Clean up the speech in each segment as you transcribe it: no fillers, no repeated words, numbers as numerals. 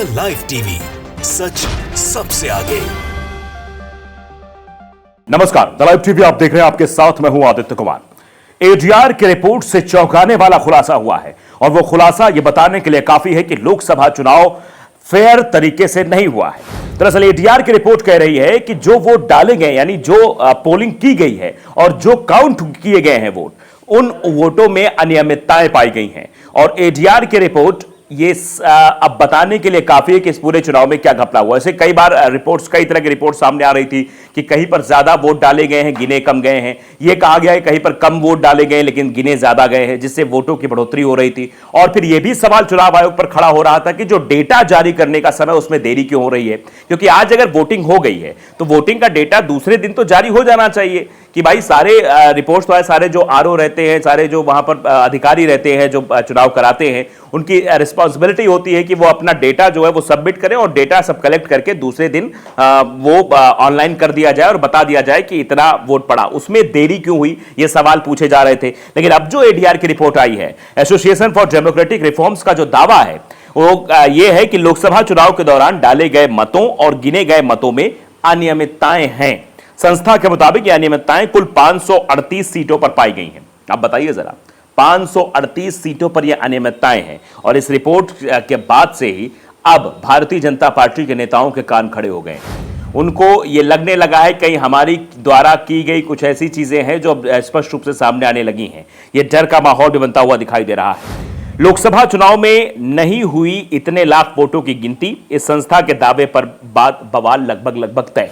The live TV, सच सबसे आगे। नमस्कार, द लाइव टीवी आप देख रहे हैं, आपके साथ मैं हूं आदित्य कुमार। एडीआर की रिपोर्ट से चौंकाने वाला खुलासा हुआ है और वो खुलासा यह बताने के लिए काफी है कि लोकसभा चुनाव फेयर तरीके से नहीं हुआ है। दरअसल एडीआर की रिपोर्ट कह रही है कि जो वोट डाले गए, यानी जो पोलिंग की गई है और जो काउंट किए गए हैं वोट, उन वोटों में अनियमितताएं पाई गई हैं। और एडीआर की रिपोर्ट ये अब बताने के लिए काफी है कि इस पूरे चुनाव में क्या घपला हुआ। ऐसे कई बार रिपोर्ट्स, कई तरह की रिपोर्ट सामने आ रही थी कि कहीं पर ज्यादा वोट डाले गए हैं, गिने कम गए हैं। यह कहा गया है कहीं पर कम वोट डाले गए लेकिन गिने ज्यादा गए हैं, जिससे वोटों की बढ़ोतरी हो रही थी। और फिर यह भी सवाल चुनाव आयोग पर खड़ा हो रहा था कि जो डेटा जारी करने का समय, उसमें देरी क्यों हो रही है। क्योंकि आज अगर वोटिंग हो गई है तो वोटिंग का डेटा दूसरे दिन तो जारी हो जाना चाहिए कि भाई सारे रिपोर्ट्स तो है, सारे जो आरओ रहते हैं, सारे जो वहां पर अधिकारी रहते हैं जो चुनाव कराते हैं, उनकी रिस्पॉन्सिबिलिटी होती है कि वो अपना डेटा जो है वो सबमिट करें और डेटा सब कलेक्ट करके दूसरे दिन वो ऑनलाइन कर दिया जाए और बता दिया जाए कि इतना वोट पड़ा। उसमें देरी क्यों हुई, ये सवाल पूछे जा रहे थे। लेकिन अब जो एडीआर की रिपोर्ट आई है, एसोसिएशन फॉर डेमोक्रेटिक रिफॉर्म्स का जो दावा है वो ये है कि लोकसभा चुनाव के दौरान डाले गए मतों और गिने गए मतों में अनियमितताएं हैं। संस्था के मुताबिक ये अनियमितताएं कुल 538 सीटों पर पाई गई हैं। आप बताइए जरा, 538 सीटों पर यह अनियमितताएं हैं। और इस रिपोर्ट के बाद से ही अब भारतीय जनता पार्टी के नेताओं के कान खड़े हो गए हैं। उनको यह लगने लगा है कहीं हमारी द्वारा की गई कुछ ऐसी चीजें हैं जो स्पष्ट रूप से सामने आने लगी हैं। यह डर का माहौल भी बनता हुआ दिखाई दे रहा है। लोकसभा चुनाव में नहीं हुई इतने लाख वोटों की गिनती, इस संस्था के दावे पर बवाल लगभग तय।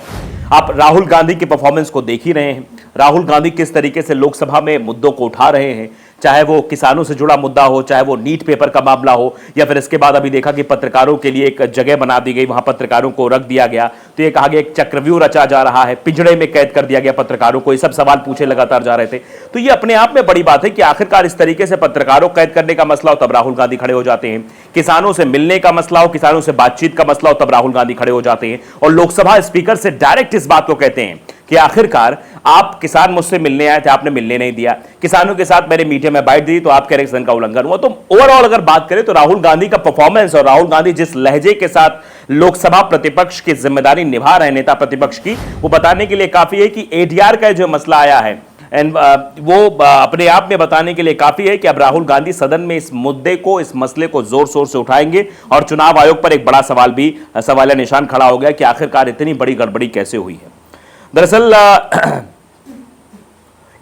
आप राहुल गांधी के परफॉर्मेंस को देख ही रहे हैं। राहुल गांधी किस तरीके से लोकसभा में मुद्दों को उठा रहे हैं, चाहे वो किसानों से जुड़ा मुद्दा हो, चाहे वो नीट पेपर का मामला हो, या फिर इसके बाद अभी देखा कि पत्रकारों के लिए एक जगह बना दी गई, वहां पत्रकारों को रख दिया गया। तो ये कहा गया एक चक्रव्यूह रचा जा रहा है, पिंजड़े में कैद कर दिया गया पत्रकारों को। ये सब सवाल पूछे लगातार जा रहे थे। तो ये अपने आप में बड़ी बात है कि आखिरकार इस तरीके से पत्रकारों कैद करने का मसला हो तब राहुल गांधी खड़े हो जाते हैं, किसानों से मिलने का मसला हो, किसानों से बातचीत का मसला हो तब राहुल गांधी खड़े हो जाते हैं और लोकसभा स्पीकर से डायरेक्ट इस बात को कहते हैं कि आखिरकार आप किसान मुझसे मिलने आए थे, आपने मिलने नहीं दिया, किसानों के साथ मैंने मीटिंग में बाइट दी तो आपके इलेक्शन का उल्लंघन हुआ। तो ओवरऑल अगर बात करें तो राहुल गांधी का परफॉर्मेंस और राहुल गांधी जिस लहजे के साथ लोकसभा प्रतिपक्ष की जिम्मेदारी निभा रहे हैं, नेता प्रतिपक्ष की, वो बताने के लिए काफी है कि एडीआर का जो मसला आया है एंड वो अपने आप में बताने के लिए काफी है कि अब राहुल गांधी सदन में इस मुद्दे को, इस मसले को जोर शोर से उठाएंगे। और चुनाव आयोग पर एक बड़ा सवाल भी, सवालिया निशान खड़ा हो गया कि आखिरकार इतनी बड़ी गड़बड़ी कैसे हुई है। दरअसल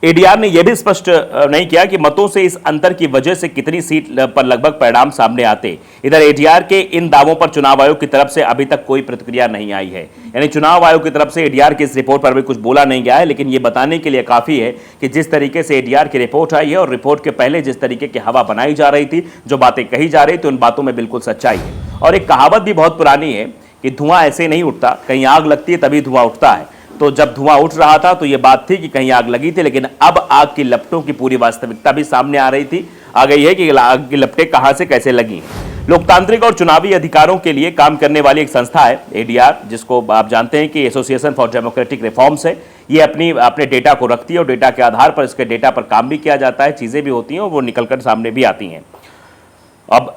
एडीआर ने यह भी स्पष्ट नहीं किया कि मतों से इस अंतर की वजह से कितनी सीट पर लगभग परिणाम सामने आते। इधर एडीआर के इन दावों पर चुनाव आयोग की तरफ से अभी तक कोई प्रतिक्रिया नहीं आई है। यानी चुनाव आयोग की तरफ से एडीआर की इस रिपोर्ट पर भी कुछ बोला नहीं गया है। लेकिन यह बताने के लिए काफी है कि जिस तरीके से एडीआर की रिपोर्ट आई है और रिपोर्ट के पहले जिस तरीके की हवा बनाई जा रही थी, जो बातें कही जा रही थी, उन बातों में बिल्कुल सच्चाई है। और एक कहावत भी बहुत पुरानी है कि धुआं ऐसे नहीं उठता, कहीं आग लगती है तभी धुआं उठता है। तो जब धुआं उठ रहा था तो यह बात थी कि कहीं आग लगी थी, लेकिन अब आग की लपटों की पूरी वास्तविकता भी सामने आ रही थी, आ गई है कि आग की लपटें कहां से कैसे लगी। लोकतांत्रिक और चुनावी अधिकारों के लिए काम करने वाली एक संस्था है एडीआर, जिसको आप जानते हैं कि एसोसिएशन फॉर डेमोक्रेटिक रिफॉर्म्स है। ये अपने डेटा को रखती है और डेटा के आधार पर इसके डेटा पर काम भी किया जाता है, चीजें भी होती हैं और वो निकलकर सामने भी आती हैं। अब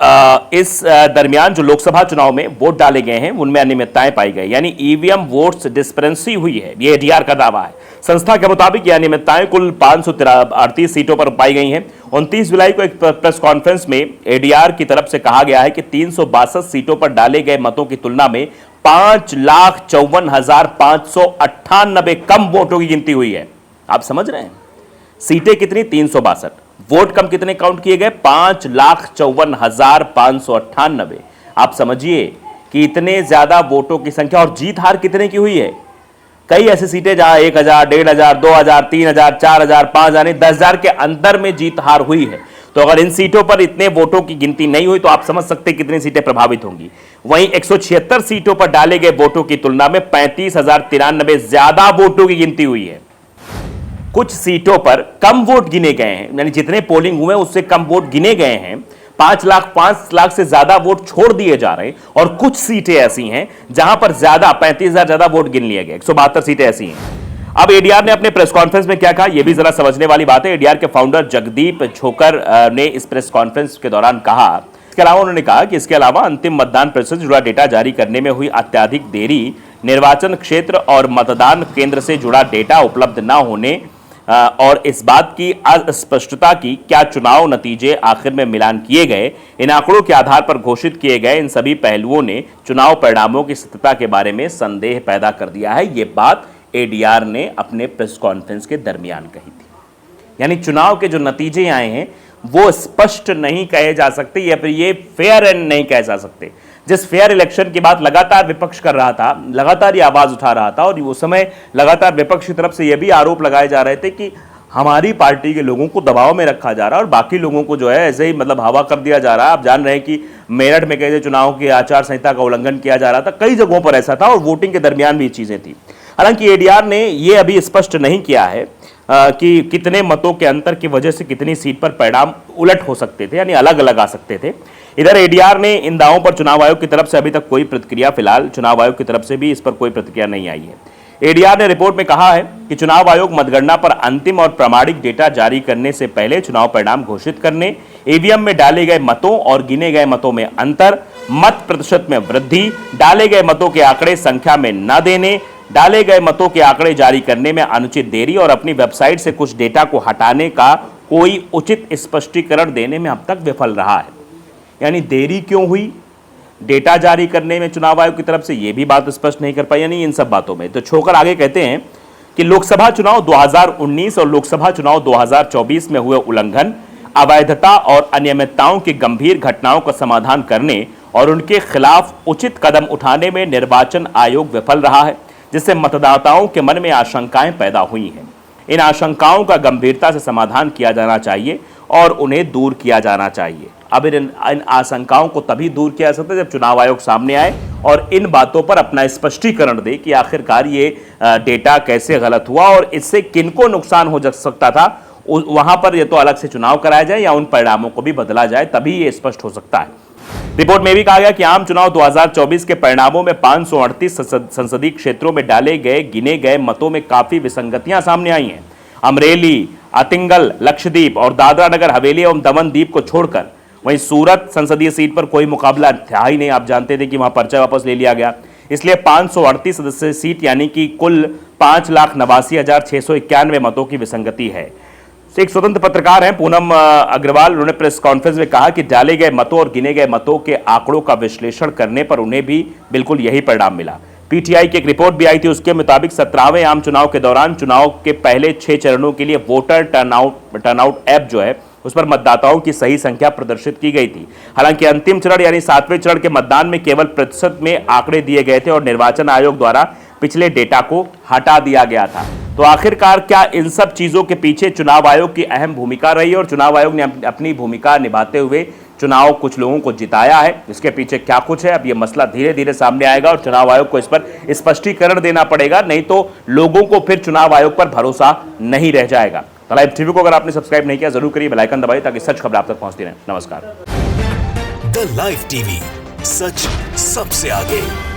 इस दरमियान जो लोकसभा चुनाव में वोट डाले गए हैं उनमें अनियमितताएं पाई गई, यानी ईवीएम वोट्स डिस्पेरेंसी हुई है, ये एडीआर का दावा है। संस्था के मुताबिक ये अनियमितताएं कुल 538 सीटों पर पाई गई हैं। 29 जुलाई को एक प्रेस कॉन्फ्रेंस में एडीआर की तरफ से कहा गया है कि 362 सीटों पर डाले गए मतों की तुलना में 5,54,598 कम वोटों की गिनती हुई है। आप समझ रहे हैं, सीटें कितनी? 362, वोट कम कितने काउंट किए गए? 5,54,598। आप समझिए कि इतने ज्यादा वोटों की संख्या। और जीत हार कितने की हुई है? कई ऐसी सीटें जहां 1,000, 1,500, 2,000, 3,000, 4,000, 5,000, 10,000 के अंदर में जीत हार हुई है। तो अगर इन सीटों पर इतने वोटों की गिनती नहीं हुई तो आप समझ सकते कितनी सीटें प्रभावित होंगी। वहीं 176 सीटों पर डाले गए वोटों की तुलना में 35,093 ज्यादा वोटों की गिनती हुई है। कुछ सीटों पर कम वोट गिने गए हैं, यानी जितने पोलिंग हुए उससे कम वोट गिने गए हैं। 5 लाख से ज्यादा वोट छोड़ दिए जा रहे हैं। और कुछ सीटें ऐसी हैं जहां पर ज्यादा 35,000 ज्यादा वोट गिन लिए गए। 172 सीटें ऐसी हैं। अब एडीआर ने अपने प्रेस कॉन्फ्रेंस में क्या कहा, यह भी जरा समझने वाली बात है। एडीआर के फाउंडर जगदीप झोकर ने इस प्रेस कॉन्फ्रेंस के दौरान कहा इसके अलावा उन्होंने कहा कि इसके अलावा अंतिम मतदान प्रतिशत से जुड़ा डेटा जारी करने में हुई अत्यधिक देरी, निर्वाचन क्षेत्र और मतदान केंद्र से जुड़ा डेटा उपलब्ध न होने और इस बात की अस्पष्टता की क्या चुनाव नतीजे आखिर में मिलान किए गए, इन आंकड़ों के आधार पर घोषित किए गए, इन सभी पहलुओं ने चुनाव परिणामों की सत्यता के बारे में संदेह पैदा कर दिया है। ये बात एडीआर ने अपने प्रेस कॉन्फ्रेंस के दरमियान कही थी। यानी चुनाव के जो नतीजे आए हैं वो स्पष्ट नहीं कहे जा सकते या फिर ये फेयर एंड नहीं कहे जा सकते। जिस फेयर इलेक्शन की बात लगातार विपक्ष कर रहा था, लगातार ये आवाज उठा रहा था और उस समय लगातार विपक्ष की तरफ से ये भी आरोप लगाए जा रहे थे कि हमारी पार्टी के लोगों को दबाव में रखा जा रहा है और बाकी लोगों को जो है ऐसे ही मतलब हवा कर दिया जा रहा है। आप जान रहे हैं कि मेरठ में कैसे चुनाव की आचार संहिता का उल्लंघन किया जा रहा था, कई जगहों पर ऐसा था और वोटिंग के दरमियान भी चीजें थी। हालांकि एडीआर ने यह अभी स्पष्ट नहीं किया है कि कितने मतों के अंतर की वजह से कितनी सीट पर परिणाम उलट हो सकते थे, यानी अलग अलग आ सकते थे। इधर एडीआर ने इन दावों पर चुनाव आयोग की तरफ से अभी तक कोई प्रतिक्रिया, फिलहाल चुनाव आयोग की तरफ से भी इस पर कोई प्रतिक्रिया नहीं आई है। एडीआर ने रिपोर्ट में कहा है कि चुनाव आयोग मतगणना पर अंतिम और प्रामाणिक डेटा जारी करने से पहले चुनाव परिणाम घोषित करने, ईवीएम में डाले गए मतों और गिने गए मतों में अंतर, मत प्रतिशत में वृद्धि, डाले गए मतों के आंकड़े संख्या में न देने, डाले गए मतों के आंकड़े जारी करने में अनुचित देरी और अपनी वेबसाइट से कुछ डेटा को हटाने का कोई उचित स्पष्टीकरण देने में अब तक विफल रहा है। यानी देरी क्यों हुई डेटा जारी करने में चुनाव आयोग की तरफ से, यह भी बात स्पष्ट नहीं कर पाई। यानी इन सब बातों में तो छोकर आगे कहते हैं कि लोकसभा चुनाव 2019 और लोकसभा चुनाव 2024 में हुए उल्लंघन, अवैधता और अनियमितताओं की गंभीर घटनाओं का समाधान करने और उनके खिलाफ उचित कदम उठाने में निर्वाचन आयोग विफल रहा है, जिससे मतदाताओं के मन में आशंकाएं पैदा हुई हैं। इन आशंकाओं का गंभीरता से समाधान किया जाना चाहिए और उन्हें दूर किया जाना चाहिए। अब इन आशंकाओं को तभी दूर किया जा सकता है जब चुनाव आयोग सामने आए और इन बातों पर अपना स्पष्टीकरण दे कि आखिरकार ये डेटा कैसे गलत हुआ और इससे किनको नुकसान हो सकता था। वहां पर ये तो अलग से चुनाव कराया जाए या उन परिणामों को भी बदला जाए, तभी ये स्पष्ट हो सकता है। रिपोर्ट में भी कहा गया कि आम चुनाव 2024 के परिणामों में 538 संसदीय क्षेत्रों में डाले गए गिने गए मतों में काफी विसंगतियां सामने आई हैं। अमरेली, अतिंगल, लक्षद्वीप और दादरा नगर हवेली एवं दमन द्वीप को छोड़कर वहीं सूरत संसदीय सीट पर कोई मुकाबला था ही नहीं। आप जानते थे कि वहां पर्चा वापस ले लिया गया, इसलिए 538 सदस्य सीट यानी कि कुल 5,89,691 मतों की विसंगति है। एक स्वतंत्र पत्रकार हैं पूनम अग्रवाल, उन्होंने प्रेस कॉन्फ्रेंस में कहा कि डाले गए मतों और गिने गए मतों के आंकड़ों का विश्लेषण करने पर उन्हें भी बिल्कुल यही परिणाम मिला। पीटीआई की एक रिपोर्ट भी आई थी, उसके मुताबिक 17वें आम चुनाव के दौरान चुनाव के पहले 6 चरणों के लिए वोटर टर्नआउट ऐप जो है उस पर मतदाताओं की सही संख्या प्रदर्शित की गई थी। हालांकि अंतिम चरण यानी 7वें चरण के मतदान में केवल प्रतिशत में आंकड़े दिए गए थे और निर्वाचन आयोग द्वारा पिछले डेटा को हटा दिया गया था। तो आखिरकार क्या इन सब चीजों के पीछे चुनाव आयोग की अहम भूमिका रही और चुनाव आयोग ने अपनी भूमिका निभाते हुए चुनाव कुछ लोगों को जिताया है? इसके पीछे क्या कुछ है, अब यह मसला धीरे धीरे सामने आएगा और चुनाव आयोग को इस पर स्पष्टीकरण देना पड़ेगा, नहीं तो लोगों को फिर चुनाव आयोग पर भरोसा नहीं रह जाएगा। द लाइव टीवी को अगर आपने सब्सक्राइब नहीं किया जरूर करिए, बेल आइकन दबाइए ताकि सच खबर आप तक पहुंचती रहे। नमस्कार। द लाइव टीवी, सच सबसे आगे।